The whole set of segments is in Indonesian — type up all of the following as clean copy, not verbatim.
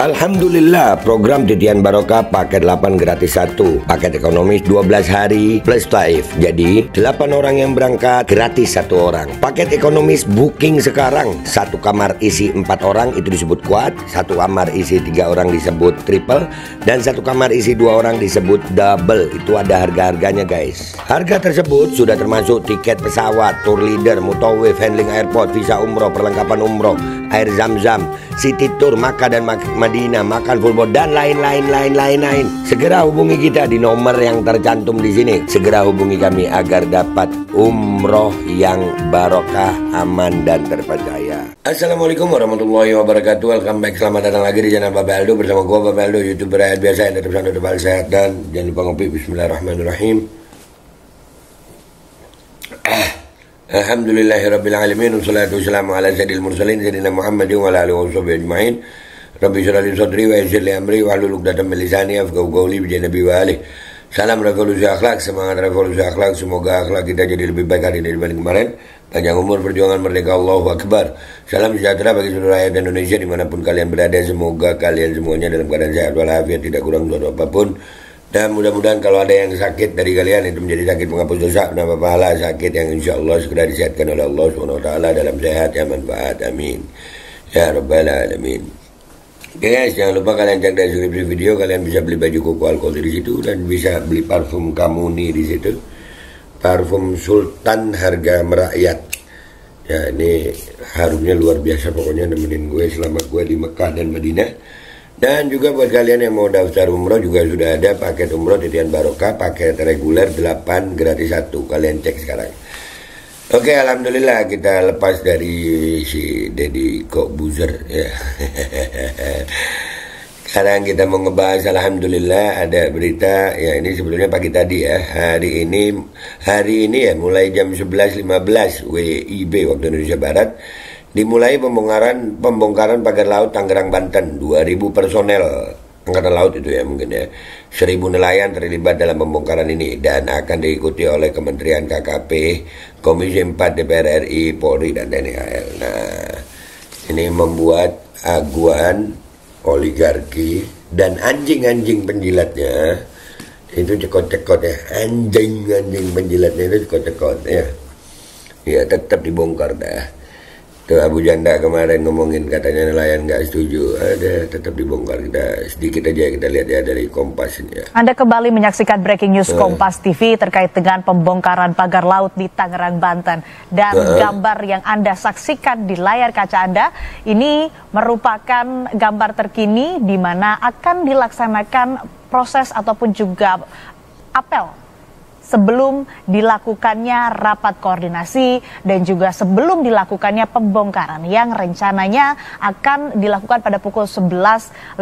Alhamdulillah, program Titian Barokah paket 8 gratis 1, paket ekonomis 12 hari plus taif. Jadi 8 orang yang berangkat gratis 1 orang. Paket ekonomis booking sekarang, 1 kamar isi 4 orang itu disebut quad, 1 kamar isi 3 orang disebut triple, dan 1 kamar isi 2 orang disebut double. Itu ada harga-harganya guys. Harga tersebut sudah termasuk tiket pesawat, tour leader, mutawif, handling airport, visa umroh, perlengkapan umroh, air zam-zam, city tour, Makkah dan Madinah, makan full board, dan lain-lain. Segera hubungi kita di nomor yang tercantum di sini. Segera hubungi kami agar dapat umroh yang barokah, aman dan terpercaya. Assalamualaikum warahmatullahi wabarakatuh. Welcome back, selamat datang lagi di channel Bapak Aldo bersama gua Bapak Aldo, YouTuber rakyat biasa yang tetap santai, tetap sehat, dan jangan lupa ngopi. Bismillahirrahmanirrahim. Alhamdulillahirrabbilalamin. Wassalatu wassalamu ala sayyidil mursalin sayyidina Muhammadin wa ala alihi wa sahbihi ajma'in. Rabbi shrah li sadri wa yassir li amri wahlul 'uqdatam min lisani yafqahu qawli bi nabi wa alihi. Salam revolusi akhlak, semangat revolusi akhlak. Semoga akhlak kita jadi lebih baik hari ini dibanding kemarin. Panjang umur, perjuangan merdeka, Allahu Akbar. Salam sejahtera bagi seluruh rakyat Indonesia dimanapun kalian berada. Semoga kalian semuanya dalam keadaan sehat walafiat, tidak kurang suatu apapun. Dan mudah-mudahan kalau ada yang sakit dari kalian itu menjadi sakit penghapus dosa, menambah pahala, sakit yang insya Allah segera disehatkan oleh Allah SWT dalam sehat yang manfaat. Amin ya rabbal alamin. Oke guys, jangan lupa kalian cek deskripsi video, kalian bisa beli baju koko alkohol di situ dan bisa beli parfum Kamuni di situ. Parfum Sultan harga merakyat. Ya, ini harumnya luar biasa, pokoknya nemenin gue selama gue di Mekah dan Madinah. Dan juga buat kalian yang mau daftar umroh juga sudah ada paket umroh Titian Barokah, paket reguler 8 gratis 1. Kalian cek sekarang. Oke, alhamdulillah kita lepas dari si Deddy Kobuzer ya. Sekarang kita mau ngebahas, alhamdulillah ada berita ya, ini sebelumnya pagi tadi ya. Hari ini ya mulai jam 11.15 WIB waktu Indonesia Barat dimulai pembongkaran pagar laut Tangerang, Banten. 2.000 personel Angkatan Laut itu ya mungkin ya. 1.000 nelayan terlibat dalam pembongkaran ini dan akan diikuti oleh Kementerian KKP, Komisi 4 DPR RI, Polri, dan TNI AL. Nah, ini membuat aguan oligarki dan anjing-anjing penjilatnya itu cekot-cekot ya. Anjing-anjing penjilatnya itu cekot-cekot ya. Ya tetap dibongkar dah. Tuh Abu Janda kemarin ngomongin katanya nelayan nggak setuju, ada tetap dibongkar. Kita sedikit aja kita lihat ya dari Kompas ini ya. Anda kembali menyaksikan breaking news Kompas TV terkait dengan pembongkaran pagar laut di Tangerang, Banten. Dan gambar yang Anda saksikan di layar kaca Anda ini merupakan gambar terkini di mana akan dilaksanakan proses ataupun juga apel sebelum dilakukannya rapat koordinasi dan juga sebelum dilakukannya pembongkaran yang rencananya akan dilakukan pada pukul 11:15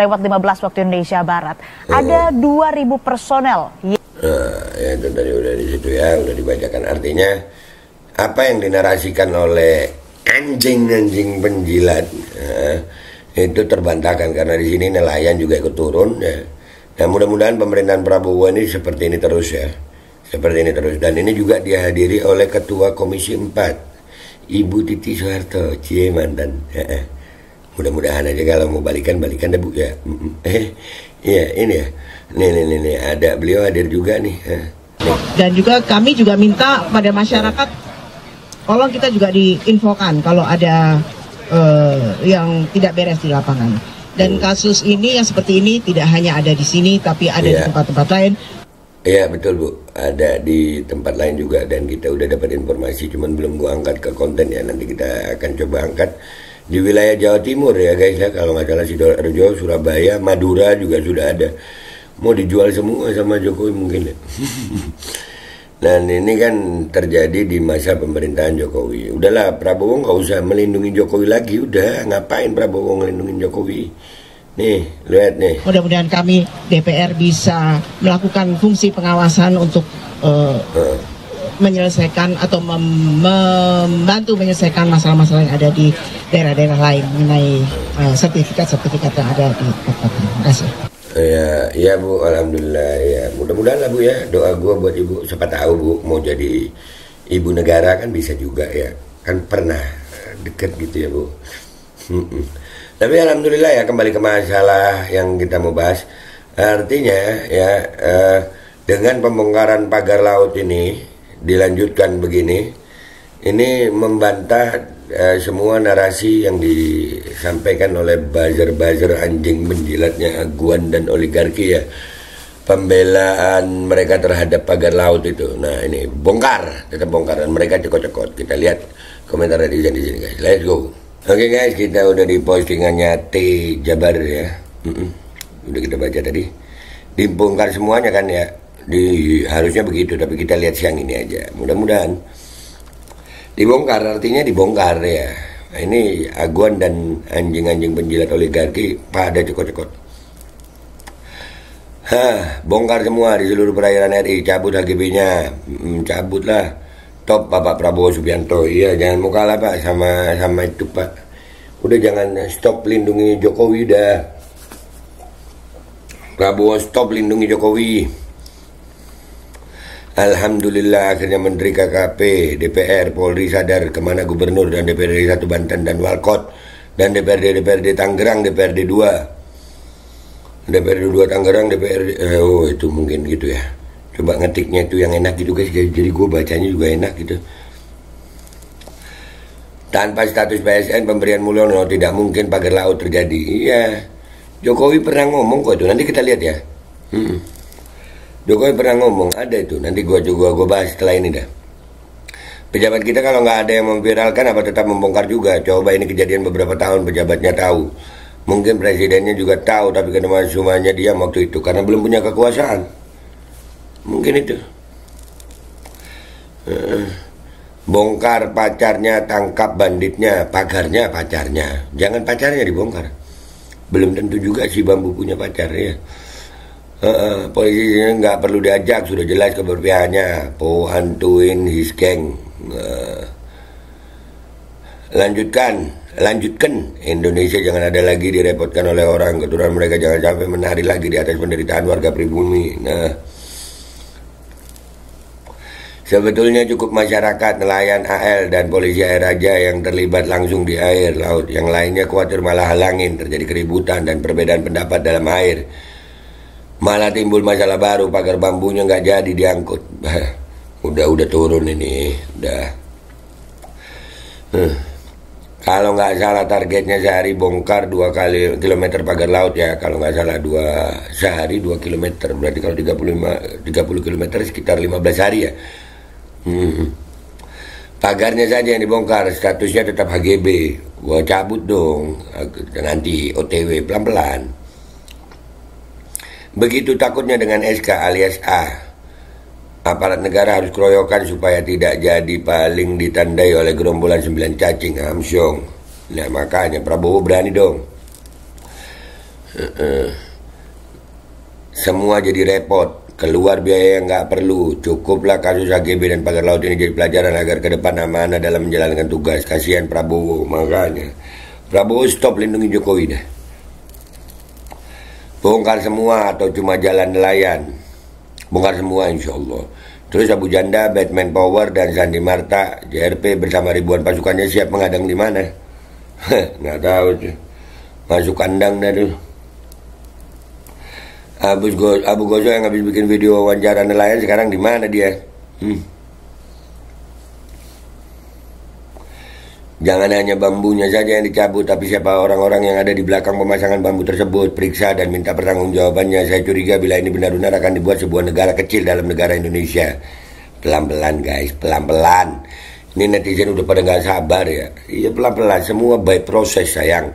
waktu Indonesia Barat. Ada 2.000 personel. Ya itu tadi udah di situ ya, udah dibacakan. Artinya apa yang dinarasikan oleh anjing-anjing penjilat itu terbantahkan karena di sini nelayan juga ikut turun ya. Dan mudah-mudahan pemerintahan Prabowo ini seperti ini terus ya. Seperti ini terus, dan ini juga dihadiri oleh Ketua Komisi 4 Ibu Titi Soeharto, cie mantan. Mudah-mudahan aja kalau mau balikan deh Bu ya. Iya ini ya, nih ada beliau hadir juga nih. Dan juga kami juga minta pada masyarakat, tolong kita juga diinfokan kalau ada yang tidak beres di lapangan. Dan kasus ini yang seperti ini tidak hanya ada di sini, tapi ada di tempat-tempat lain. Iya betul Bu, ada di tempat lain juga dan kita udah dapat informasi, cuman belum gua angkat ke konten ya, nanti kita akan coba angkat di wilayah Jawa Timur ya guys ya, kalau nggak salah Sidoarjo, Surabaya, Madura juga sudah ada, mau dijual semua sama Jokowi mungkin ya. Dan ini kan terjadi di masa pemerintahan Jokowi. Udahlah Prabowo nggak usah melindungi Jokowi lagi, udah ngapain Prabowo ngelindungin Jokowi. Nih, lihat nih. Mudah-mudahan kami DPR bisa melakukan fungsi pengawasan untuk menyelesaikan atau membantu menyelesaikan masalah-masalah yang ada di daerah-daerah lain mengenai sertifikat-sertifikat yang ada di tempat. Terima kasih. Ya Bu, alhamdulillah ya. Mudah-mudahan lah Bu ya. Doa gua buat Ibu, siapa tahu Bu mau jadi ibu negara kan bisa juga ya. Kan pernah deket gitu ya Bu. Tapi alhamdulillah ya, kembali ke masalah yang kita mau bahas. Artinya ya, dengan pembongkaran pagar laut ini dilanjutkan begini, ini membantah semua narasi yang disampaikan oleh buzzer-buzzer anjing menjilatnya aguan dan oligarki ya, pembelaan mereka terhadap pagar laut itu. Nah ini bongkar, tetap bongkar, dan mereka cekot-cekot. Kita lihat komentar netizen di sini guys. Let's go. Oke guys, kita udah di postingannya T Jabar ya. Udah kita baca tadi. Dibongkar semuanya kan ya. Harusnya begitu, tapi kita lihat siang ini aja. Mudah-mudahan dibongkar, artinya dibongkar ya. Nah, ini aguan dan anjing-anjing penjilat oligarki pada cekot-cekot. Bongkar semua di seluruh perairan RI, cabut HGB-nya, cabutlah. Top Bapak Prabowo Subianto. Iya, jangan mau kalah Pak sama itu Pak. Udah jangan, stop lindungi Jokowi dah. Prabowo stop lindungi Jokowi. Alhamdulillah akhirnya Menteri KKP, DPR, Polri sadar kemana Gubernur dan DPRD 1 Banten dan Walkot, dan DPRD Tangerang, DPRD 2 Tangerang, DPRD itu mungkin gitu ya. Coba ngetiknya itu yang enak gitu guys, jadi gue bacanya juga enak gitu. Tanpa status PSN pemberian Mulyono tidak mungkin pagar laut terjadi. Iya, Jokowi pernah ngomong kok itu, nanti kita lihat ya. Jokowi pernah ngomong, ada itu, nanti gue bahas setelah ini dah. Pejabat kita kalau nggak ada yang memviralkan apa tetap membongkar juga. Coba ini kejadian beberapa tahun, pejabatnya tahu. Mungkin presidennya juga tahu, tapi karena semuanya diam waktu itu karena belum punya kekuasaan. Mungkin itu. Bongkar pacarnya, tangkap banditnya, pagarnya pacarnya. Jangan pacarnya dibongkar. Belum tentu juga si Bambu punya pacar ya. Polisinya nggak perlu diajak, sudah jelas keberpihakannya. Hantuin his gang. Lanjutkan Indonesia jangan ada lagi direpotkan oleh orang. Keturunan mereka jangan sampai menari lagi di atas penderitaan warga pribumi. Sebetulnya cukup masyarakat, nelayan AL dan polisi air aja yang terlibat langsung di air laut. Yang lainnya khawatir malah halangin, terjadi keributan dan perbedaan pendapat dalam air. Malah timbul masalah baru, pagar bambunya nggak jadi diangkut. Udah turun ini, udah. Kalau nggak salah targetnya sehari bongkar 2 kilometer pagar laut ya. Kalau nggak salah sehari 2 kilometer. Berarti kalau 30 kilometer sekitar 15 hari ya. Pagarnya saja yang dibongkar, statusnya tetap HGB. Gua cabut dong, nanti OTW pelan-pelan. Begitu takutnya dengan SK alias A. Aparat negara harus keroyokan supaya tidak jadi paling ditandai oleh gerombolan 9 cacing Amsyong. Nah makanya Prabowo berani dong. Semua jadi repot, keluar biaya yang nggak perlu. Cukuplah kasus HGB dan pagar laut ini jadi pelajaran agar ke depan amanah dalam menjalankan tugas. Kasihan Prabowo, makanya Prabowo stop lindungi Jokowi dah. Bongkar semua atau cuma jalan nelayan? Bongkar semua insya Allah. Terus Abu Janda, Batman Power dan Sandi Marta, JRP bersama ribuan pasukannya siap menghadang di mana? Nggak tahu tuh. Masuk kandang dah tuh. Abu Gozo yang habis bikin video wawancara nelayan sekarang di mana dia? Jangan hanya bambunya saja yang dicabut, tapi siapa orang-orang yang ada di belakang pemasangan bambu tersebut, periksa dan minta pertanggungjawabannya. Saya curiga bila ini benar-benar akan dibuat sebuah negara kecil dalam negara Indonesia. Pelan-pelan guys, pelan-pelan. Ini netizen udah pada nggak sabar ya. Iya pelan-pelan, semua by proses sayang.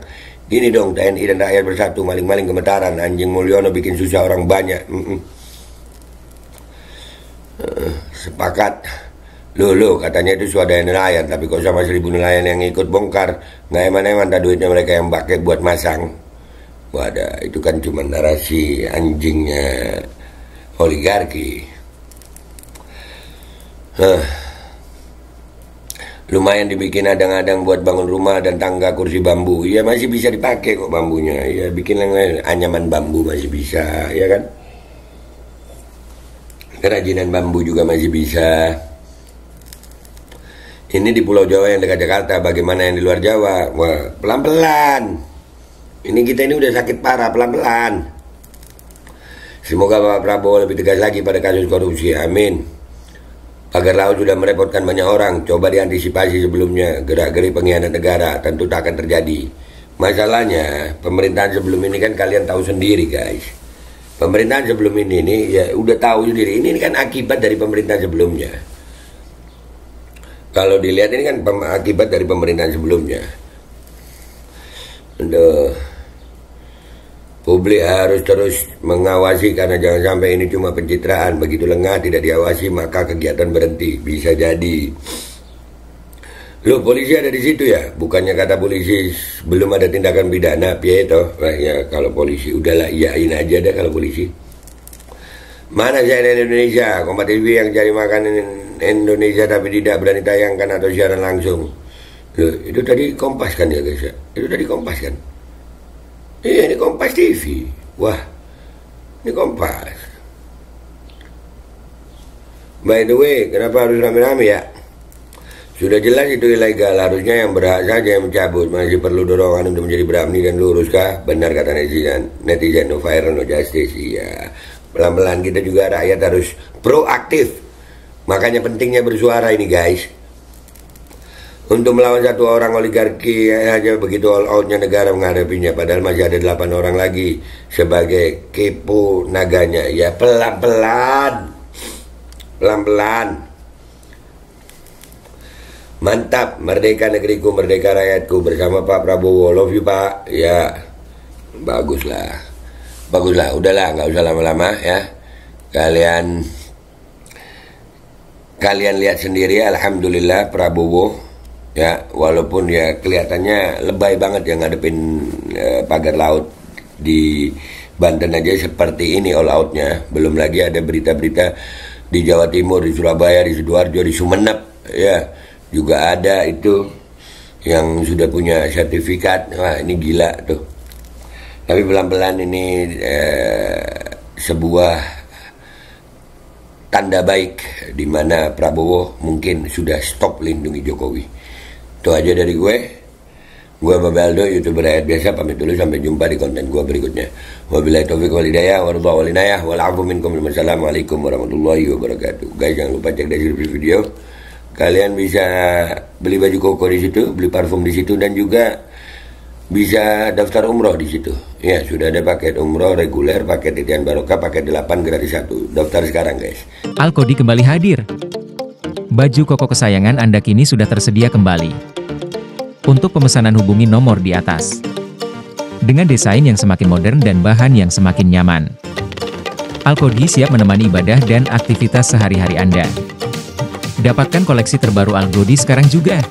Gini dong, TNI dan rakyat bersatu, maling-maling gemetaran. Anjing Mulyono bikin susah orang banyak. Sepakat. Loh, katanya itu swadaya nelayan, tapi kok sama 1000 nelayan yang ikut bongkar, nggak eman-eman dah duitnya mereka yang pakai buat masang. Wadah, itu kan cuma narasi anjingnya oligarki. Lumayan dibikin adang-adang buat bangun rumah dan tangga kursi bambu. Ya masih bisa dipakai kok bambunya. Ya bikin yang lain, anyaman bambu masih bisa, ya kan? Kerajinan bambu juga masih bisa. Ini di Pulau Jawa yang dekat Jakarta, bagaimana yang di luar Jawa? Wah, pelan-pelan. Ini kita ini udah sakit parah, pelan-pelan. Semoga Bapak Prabowo lebih tegas lagi pada kasus korupsi, amin. Pagar laut sudah merepotkan banyak orang, coba diantisipasi sebelumnya. Gerak-gerik pengkhianat negara tentu tak akan terjadi. Masalahnya, pemerintahan sebelum ini kan kalian tahu sendiri guys. Pemerintahan sebelum ini ya udah tahu sendiri, ini kan akibat dari pemerintahan sebelumnya. Kalau dilihat ini kan akibat dari pemerintahan sebelumnya. Publik harus terus mengawasi karena jangan sampai ini cuma pencitraan. Begitu lengah tidak diawasi maka kegiatan berhenti. Bisa jadi. Loh, polisi ada di situ ya? Bukannya kata polisi belum ada tindakan pidana, Pieto? Nah, ya kalau polisi udahlah iyain aja deh kalau polisi. Mana CNN Indonesia, Kompas TV yang cari makanan Indonesia tapi tidak berani tayangkan atau siaran langsung. Loh, itu tadi Kompas kan ya guys ya? Itu tadi Kompas kan? Iya, ini Kompas TV. Wah, ini Kompas. By the way, kenapa harus rame-rame ya? Sudah jelas itu ilegal, harusnya yang berhak saja yang mencabut. Masih perlu dorongan untuk menjadi berani dan luruskah? Benar kata netizen, no viral, no justice. Iya. Pelan-pelan kita juga rakyat harus proaktif. Makanya pentingnya bersuara ini guys. Untuk melawan satu orang oligarki aja begitu all outnya negara menghadapinya. Padahal masih ada 8 orang lagi sebagai kepo naganya. Ya pelan-pelan. Pelan-pelan. Mantap, merdeka negeriku, merdeka rakyatku bersama Pak Prabowo. Love you Pak. Ya, baguslah. Baguslah, udahlah, nggak usah lama-lama ya. Kalian lihat sendiri, alhamdulillah Prabowo ya, walaupun ya kelihatannya lebay banget yang ngadepin pagar laut di Banten aja seperti ini all outnya. Belum lagi ada berita-berita di Jawa Timur, di Surabaya, di Sidoarjo, di Sumeneb ya. Juga ada itu yang sudah punya sertifikat. Wah, ini gila tuh. Tapi pelan-pelan ini sebuah tanda baik di mana Prabowo mungkin sudah stop lindungi Jokowi. Itu aja dari gue. Gue Bapak Aldo, YouTuber rakyat biasa, pamit dulu sampai jumpa di konten gue berikutnya. Wabillahi taufiq wal hidayah, warahmatullahi wabarakatuh, walafu minkum, wassalamualaikum warahmatullahi wabarakatuh. Guys, jangan lupa cek deskripsi video. Kalian bisa beli baju koko di situ, beli parfum di situ, dan juga bisa daftar umroh di situ. Ya, sudah ada paket umroh reguler, paket titian barokah, paket 8 gratis 1. Daftar sekarang, guys. Alkodi kembali hadir. Baju koko kesayangan Anda kini sudah tersedia kembali. Untuk pemesanan hubungi nomor di atas. Dengan desain yang semakin modern dan bahan yang semakin nyaman. Alkodi siap menemani ibadah dan aktivitas sehari-hari Anda. Dapatkan koleksi terbaru Alkodi sekarang juga.